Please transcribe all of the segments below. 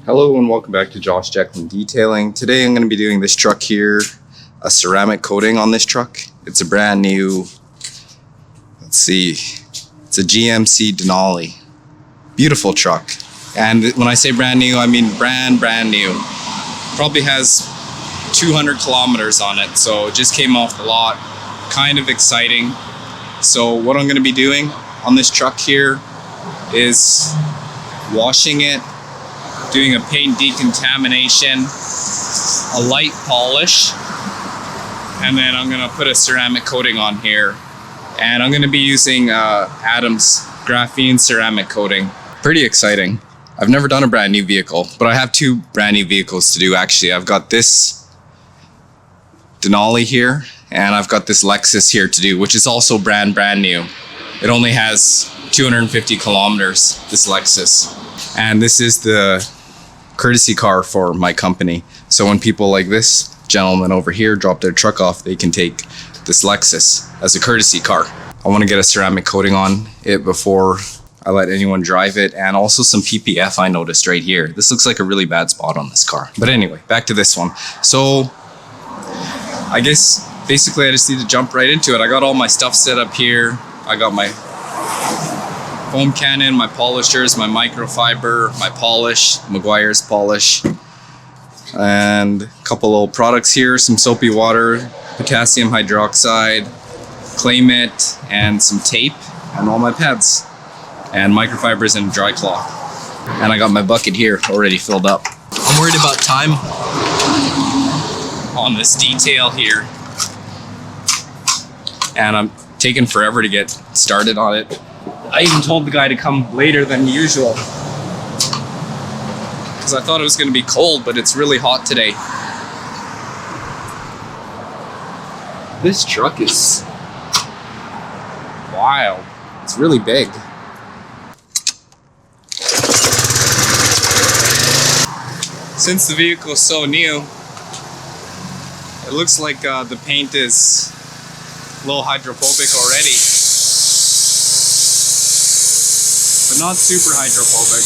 Hello and welcome back to Josh Jecklin Detailing. Today I'm going to be doing this truck here, a ceramic coating on this truck. It's a brand new, let's see, it's a GMC Denali. Beautiful truck. And when I say brand new, I mean brand new. Probably has 200 kilometers on it, so it just came off the lot. Kind of exciting. So what I'm going to be doing on this truck here is washing it, doing a paint decontamination, a light polish, and then I'm gonna put a ceramic coating on here. And I'm gonna be using Adam's graphene ceramic coating. Pretty exciting. I've never done a brand new vehicle, but I have two brand new vehicles to do actually. I've got this Denali here, and I've got this Lexus here to do, which is also brand new. It only has 250 kilometers, this Lexus. And this is the courtesy car for my company. So when people like this gentleman over here drop their truck off, they can take this Lexus as a courtesy car. I want to get a ceramic coating on it before I let anyone drive it, and also some PPF I noticed right here. This looks like a really bad spot on this car. But anyway, back to this one. So I guess basically I just need to jump right into it. I got all my stuff set up here. I got my foam cannon, my polishers, my microfiber, my polish, Meguiar's polish, and a couple little products here, some soapy water, potassium hydroxide, clay mitt, and some tape, and all my pads, and microfibers and dry cloth. And I got my bucket here already filled up. I'm worried about time on this detail here, and I'm taking forever to get started on it. I even told the guy to come later than usual because I thought it was going to be cold, but it's really hot today. This truck is wild. It's really big. Since the vehicle is so new, it looks like the paint is a little hydrophobic already. But not super hydrophobic.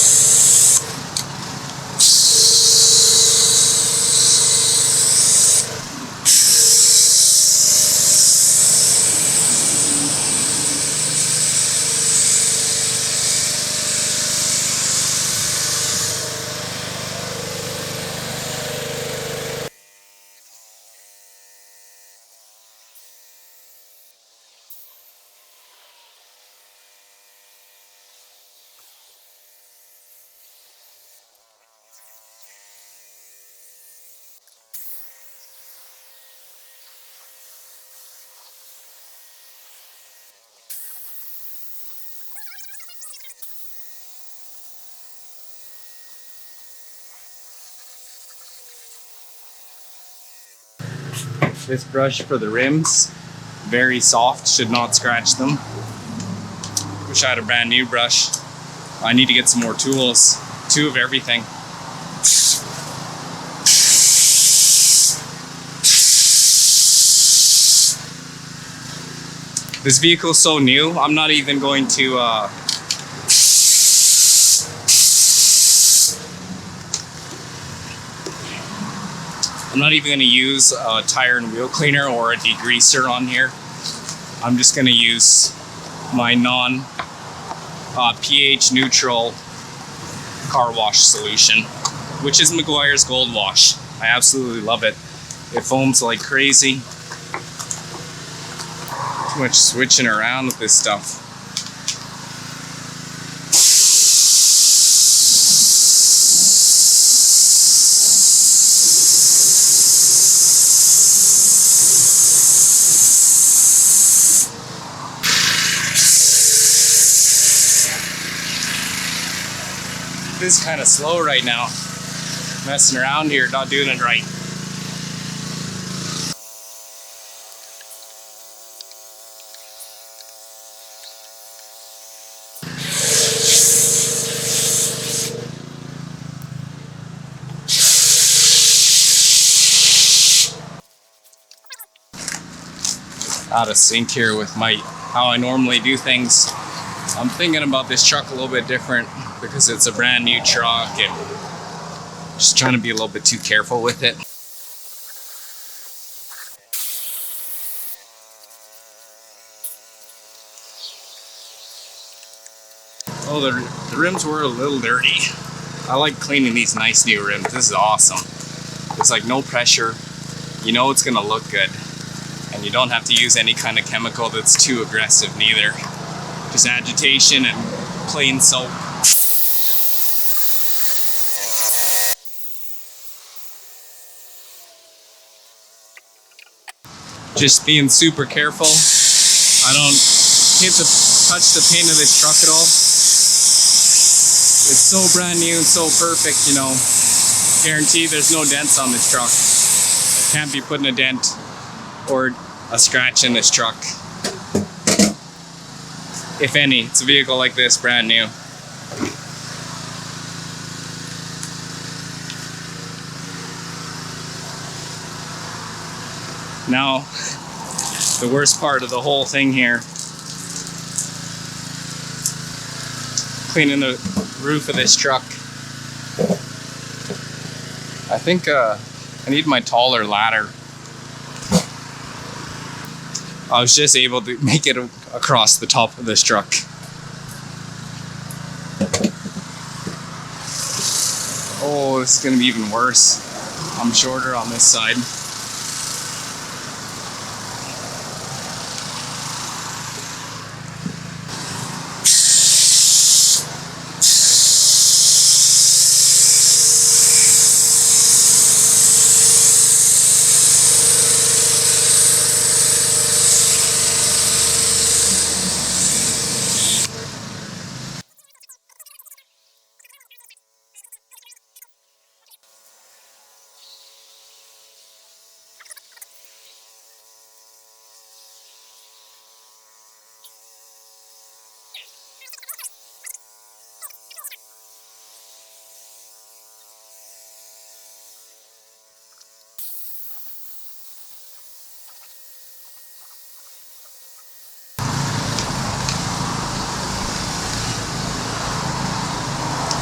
This brush for the rims, very soft, should not scratch them. Wish I had a brand new brush. I need to get some more tools, two of everything. This vehicle is so new, I'm not even going to use a tire and wheel cleaner or a degreaser on here. I'm just going to use my pH neutral car wash solution, which is Meguiar's Gold Wash. I absolutely love it. It foams like crazy. Too much switching around with this stuff. This is kind of slow right now. Messing around here, not doing it right. Out of sync here with how I normally do things. I'm thinking about this truck a little bit different because it's a brand new truck and Just trying to be a little bit too careful with it. Oh, the rims were a little dirty. I like cleaning these nice new rims. This is awesome. There's like no pressure. You know it's gonna look good. And you don't have to use any kind of chemical that's too aggressive neither. Just agitation and plain soap. Just being super careful. I don't touch the paint of this truck at all. It's so brand new and so perfect, you know. Guaranteed there's no dents on this truck. I can't be putting a dent or a scratch in this truck. If any, it's a vehicle like this, brand new. Now, the worst part of the whole thing here, cleaning the roof of this truck. I think I need my taller ladder. I was just able to make it across the top of this truck. Oh, this is gonna be even worse. I'm shorter on this side.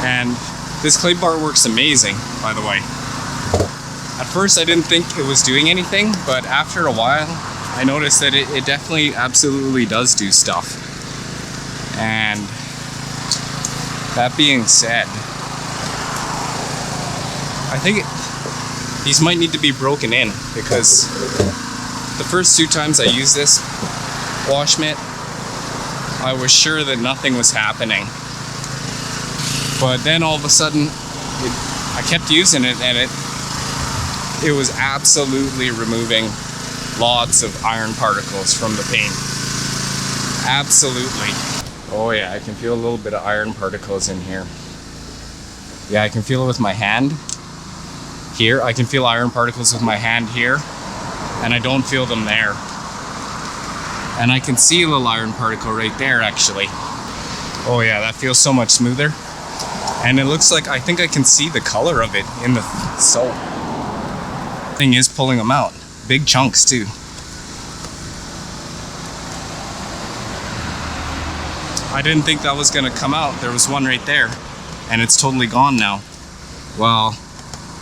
And this clay bar works amazing, by the way. At first I didn't think it was doing anything, but after a while I noticed that it definitely absolutely does do stuff. And that being said, I think these might need to be broken in, because the first 2 times I used this wash mitt, I was sure that nothing was happening. But then all of a sudden, I kept using it, and it was absolutely removing lots of iron particles from the paint. Absolutely. Oh yeah, I can feel a little bit of iron particles in here. Yeah, I can feel it with my hand here. I can feel iron particles with my hand here, and I don't feel them there. And I can see a little iron particle right there, actually. Oh yeah, that feels so much smoother. And it looks like, I think I can see the color of it in the soap. Thing is pulling them out. Big chunks too. I didn't think that was gonna come out. There was one right there, and it's totally gone now. Well,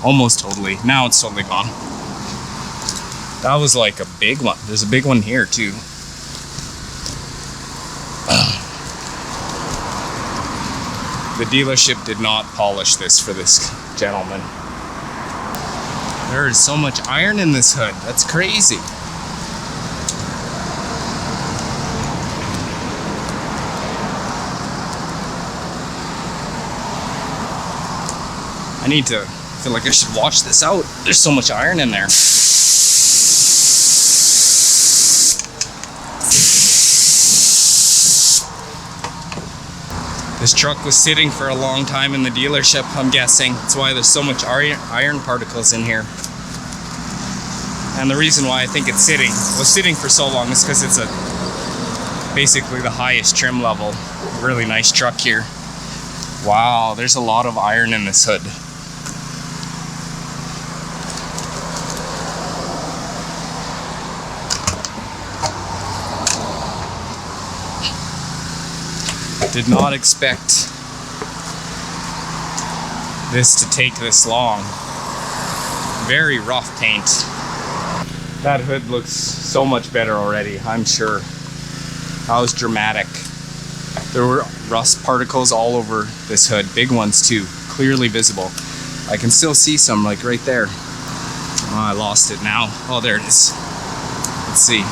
almost totally. Now it's totally gone. That was like a big one. There's a big one here too. The dealership did not polish this for this gentleman. There is so much iron in this hood. That's crazy. I feel like I should wash this out. There's so much iron in there. This truck was sitting for a long time in the dealership, I'm guessing. That's why there's so much iron particles in here. And the reason why I think was sitting for so long is because it's basically the highest trim level. Really nice truck here. Wow, there's a lot of iron in this hood. Did not expect this to take this long. Very rough paint. That hood looks so much better already, I'm sure. That was dramatic. There were rust particles all over this hood, big ones too, clearly visible. I can still see some like right there. Oh, I lost it now. Oh, there it is. Let's see.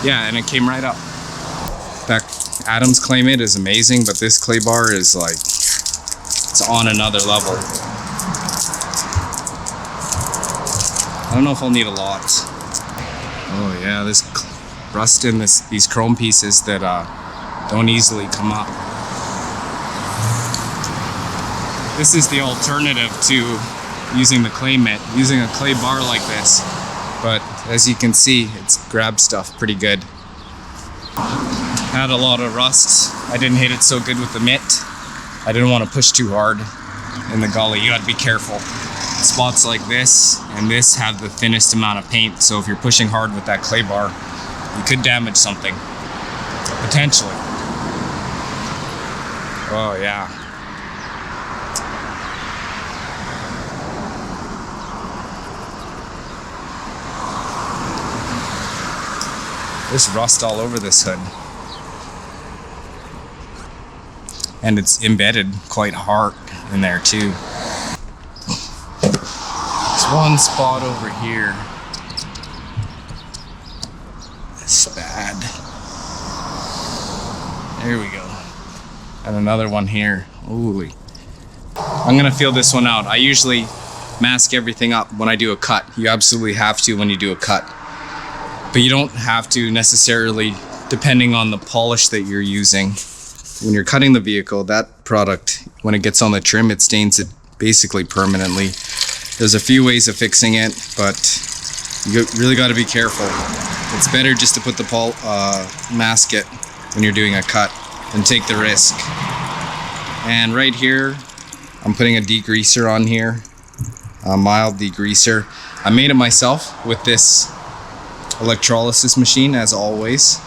Yeah, and it came right up. That Adam's Clay Mitt is amazing, but this clay bar is like, it's on another level. I don't know if I'll need a lot. Oh yeah, this rust in these chrome pieces that don't easily come up. This is the alternative to using the clay mitt, using a clay bar like this. But as you can see, it's grabbed stuff pretty good. Had a lot of rust. I didn't hit it so good with the mitt. I didn't want to push too hard in the gully. You gotta be careful. Spots like this and this have the thinnest amount of paint, so if you're pushing hard with that clay bar, you could damage something, potentially. Oh yeah. There's rust all over this hood. And it's embedded quite hard in there too. There's one spot over here. That's bad. There we go. And another one here. Ooh. I'm gonna feel this one out. I usually mask everything up when I do a cut. You absolutely have to when you do a cut. But you don't have to necessarily, depending on the polish that you're using. When you're cutting the vehicle, that product, when it gets on the trim, it stains it basically permanently. There's a few ways of fixing it, but you really got to be careful. It's better just to put the mask it when you're doing a cut and take the risk. And right here, I'm putting a degreaser on here, a mild degreaser. I made it myself with this electrolysis machine, as always.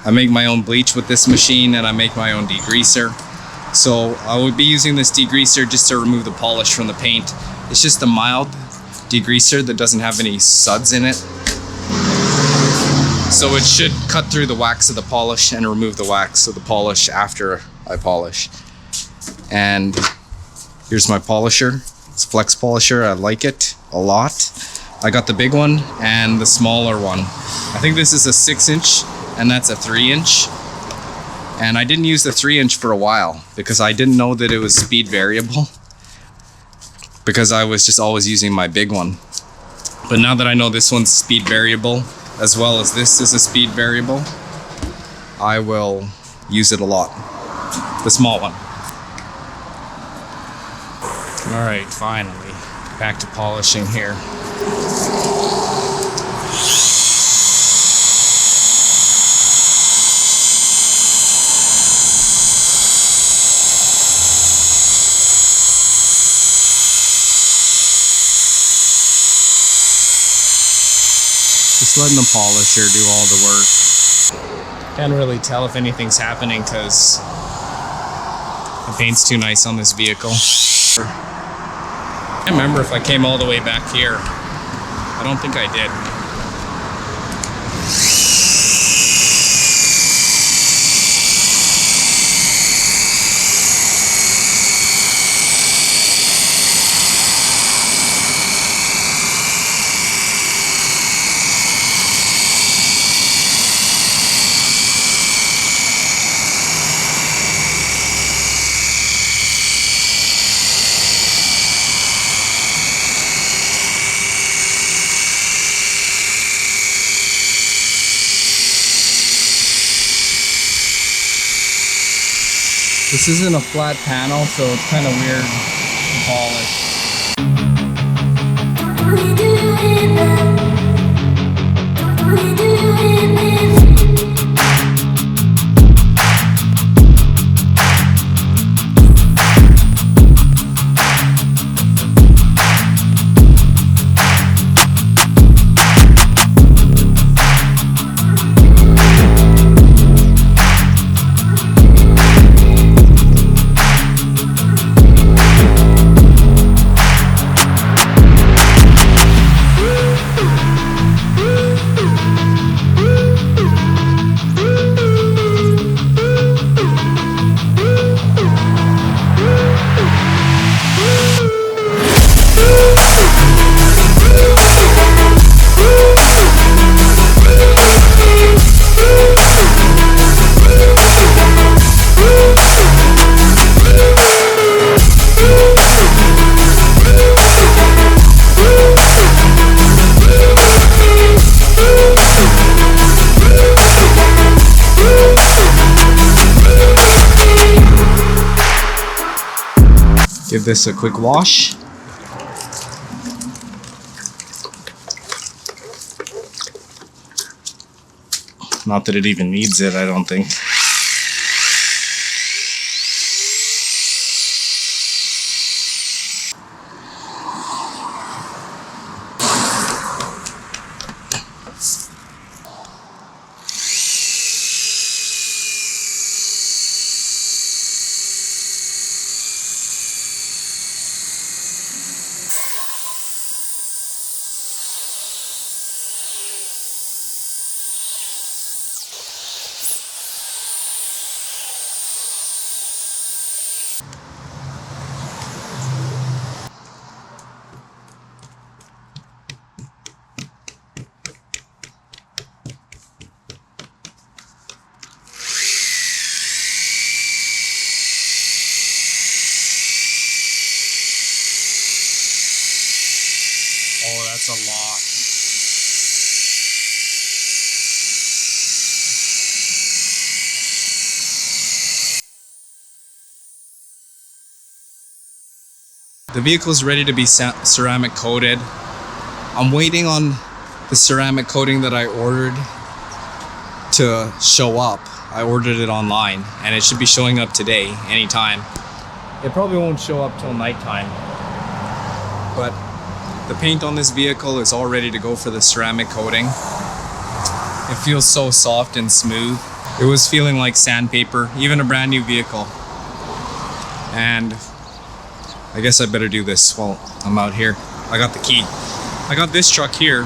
I make my own bleach with this machine, and I make my own degreaser. So I would be using this degreaser just to remove the polish from the paint. It's just a mild degreaser that doesn't have any suds in it. So it should cut through the wax of the polish and remove the wax of the polish after I polish. And here's my polisher. It's a flex polisher. I like it a lot. I got the big one and the smaller one. I think this is a 6-inch and that's a 3-inch. And I didn't use the 3-inch for a while because I didn't know that it was speed variable, because I was just always using my big one. But now that I know this one's speed variable, as well as this is a speed variable, I will use it a lot. The small one. All right, finally, back to polishing here. Just letting the polisher do all the work. Can't really tell if anything's happening because the paint's too nice on this vehicle. I can't remember if I came all the way back here. I don't think I did. This isn't a flat panel, so it's kind of weird to polish. Give this a quick wash. Not that it even needs it, I don't think. Oh, that's a lot. The vehicle is ready to be ceramic coated. I'm waiting on the ceramic coating that I ordered to show up. I ordered it online and it should be showing up today, anytime. It probably won't show up till nighttime, but the paint on this vehicle is all ready to go for the ceramic coating. It feels so soft and smooth. It was feeling like sandpaper, even a brand new vehicle. And I guess I better do this while I'm out here. I got the key. I got this truck here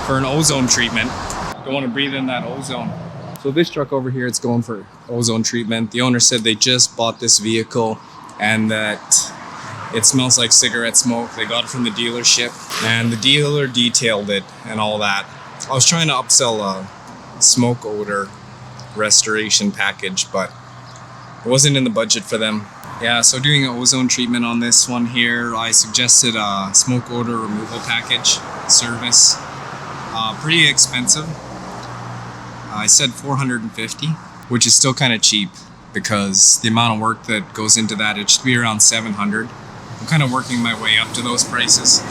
for an ozone treatment. Don't want to breathe in that ozone. So this truck over here, it's going for ozone treatment. The owner said they just bought this vehicle and that it smells like cigarette smoke. They got it from the dealership and the dealer detailed it and all that. I was trying to upsell a smoke odor restoration package, but it wasn't in the budget for them. Yeah, so doing an ozone treatment on this one here, I suggested a smoke odor removal package service. Pretty expensive. I said $450, which is still kind of cheap because the amount of work that goes into that, it should be around $700. I'm kind of working my way up to those prices.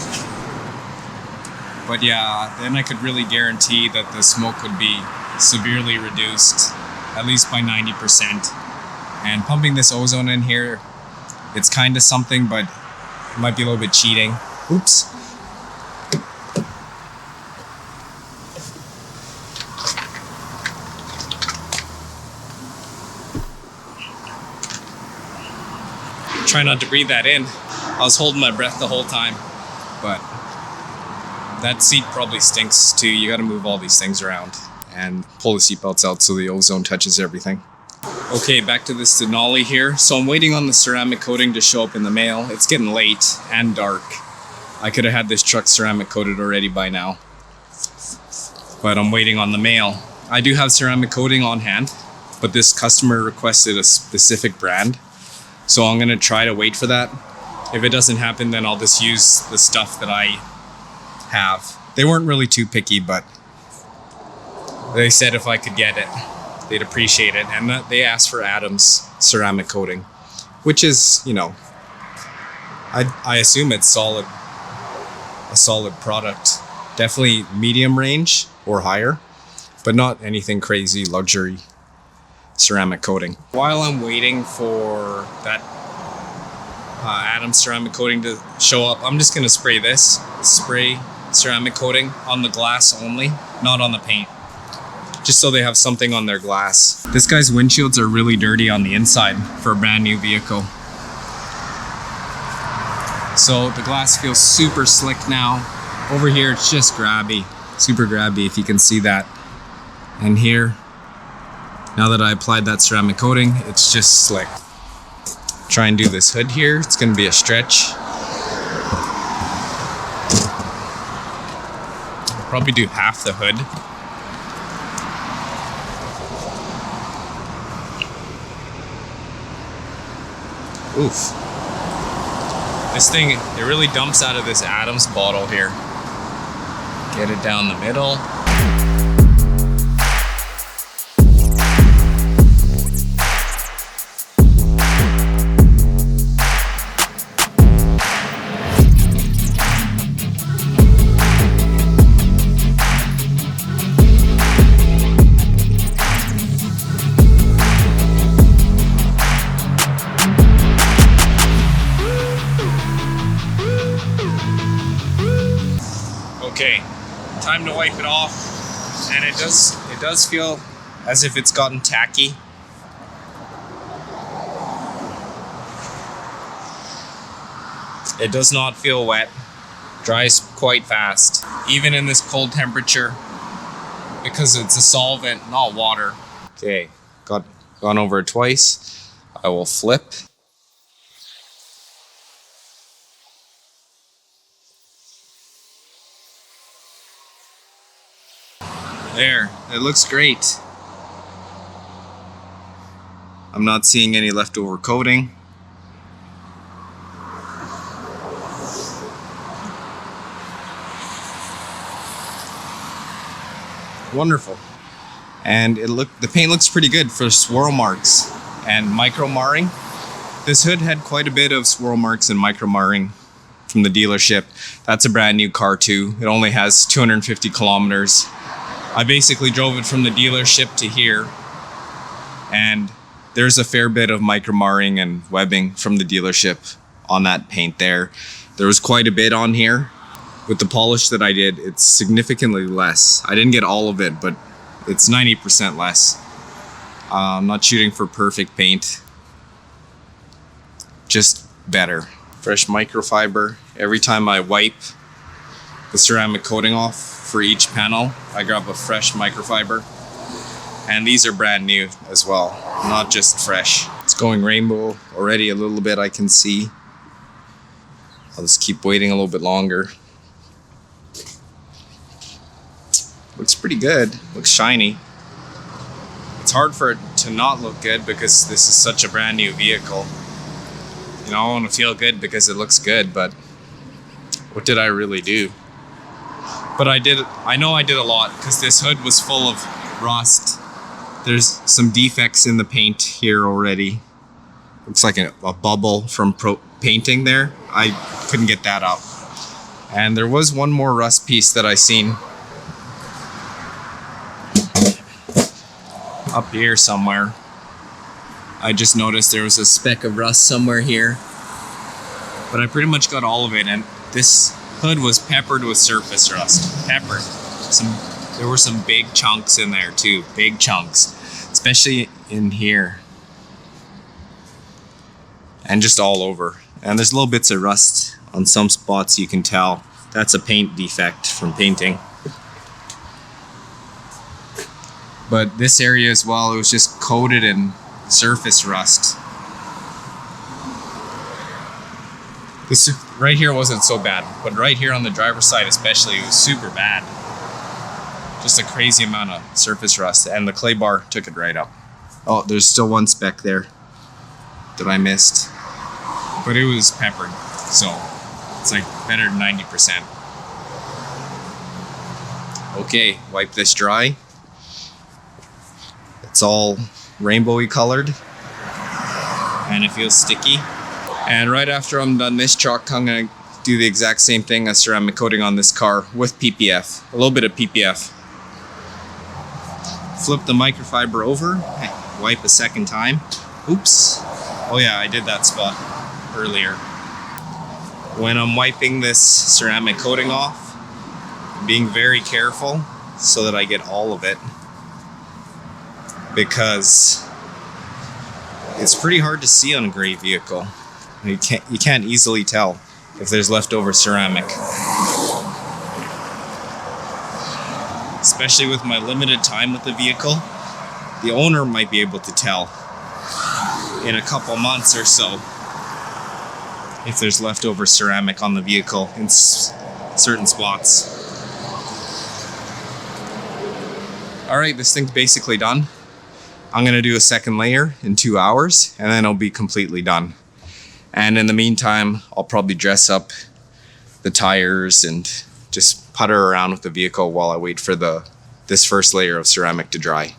But yeah, then I could really guarantee that the smoke would be severely reduced, at least by 90%. And pumping this ozone in here, it's kind of something, but it might be a little bit cheating. Oops. Try not to breathe that in. I was holding my breath the whole time, but that seat probably stinks too. You got to move all these things around and pull the seatbelts out so the ozone touches everything. Okay, back to this Denali here. So I'm waiting on the ceramic coating to show up in the mail. It's getting late and dark. I could have had this truck ceramic coated already by now, but I'm waiting on the mail. I do have ceramic coating on hand, but this customer requested a specific brand. So I'm gonna try to wait for that. If it doesn't happen, then I'll just use the stuff that I have. They weren't really too picky, but they said if I could get it, they'd appreciate it. And they asked for Adam's ceramic coating, which is, you know, I assume it's a solid product. Definitely medium range or higher, but not anything crazy luxury ceramic coating. While I'm waiting for that Adam's ceramic coating to show up, I'm just gonna spray ceramic coating on the glass only, not on the paint, just so they have something on their glass. This guy's windshields are really dirty on the inside for a brand new vehicle. So the glass feels super slick now. Over here, it's just grabby, super grabby, if you can see that. And here, now that I applied that ceramic coating, it's just slick. Try and do this hood here. It's gonna be a stretch. Probably do half the hood. Oof. This thing, it really dumps out of this Adams bottle here. Get it down the middle. Okay, time to wipe it off, and it does feel as if it's gotten tacky. It does not feel wet. Dries quite fast, even in this cold temperature, because it's a solvent, not water. Okay, gone over it twice. I will flip. There, it looks great. I'm not seeing any leftover coating. Wonderful. And the paint looks pretty good for swirl marks and micro marring. This hood had quite a bit of swirl marks and micro marring from the dealership. That's a brand new car too. It only has 250 kilometers. I basically drove it from the dealership to here, and there's a fair bit of micro marring and webbing from the dealership on that paint there. There was quite a bit on here. With the polish that I did, it's significantly less. I didn't get all of it, but it's 90% less. I'm not shooting for perfect paint, just better. Fresh microfiber. Every time I wipe the ceramic coating off for each panel, I grab a fresh microfiber. And these are brand new as well, not just fresh. It's going rainbow already a little bit, I can see. I'll just keep waiting a little bit longer. Looks pretty good, looks shiny. It's hard for it to not look good because this is such a brand new vehicle. You know, I want to feel good because it looks good, but what did I really do? But I know I did a lot because this hood was full of rust. There's some defects in the paint here already. Looks like a bubble from painting there. I couldn't get that up. And there was one more rust piece that I seen up here somewhere. I just noticed there was a speck of rust somewhere here. But I pretty much got all of it, and this hood was peppered with surface rust. Peppered. There were some big chunks in there too, big chunks, especially in here. And just all over. And there's little bits of rust on some spots, you can tell. That's a paint defect from painting. But this area as well, it was just coated in surface rust. This right here wasn't so bad, but right here on the driver's side especially, it was super bad. Just a crazy amount of surface rust, and the clay bar took it right up. Oh, there's still one speck there that I missed, but it was peppered, so it's like better than 90%. Okay, wipe this dry. It's all rainbowy colored, and it feels sticky. And right after I'm done this truck, I'm gonna do the exact same thing as ceramic coating on this car with PPF, a little bit of PPF. Flip the microfiber over, wipe a second time. Oops. Oh yeah, I did that spot earlier. When I'm wiping this ceramic coating off, I'm being very careful so that I get all of it, because it's pretty hard to see on a gray vehicle. You can't easily tell if there's leftover ceramic. Especially with my limited time with the vehicle, the owner might be able to tell in a couple months or so if there's leftover ceramic on the vehicle in certain spots. Alright, this thing's basically done. I'm gonna do a second layer in 2 hours, and then it'll be completely done. And in the meantime, I'll probably dress up the tires and just putter around with the vehicle while I wait for this first layer of ceramic to dry.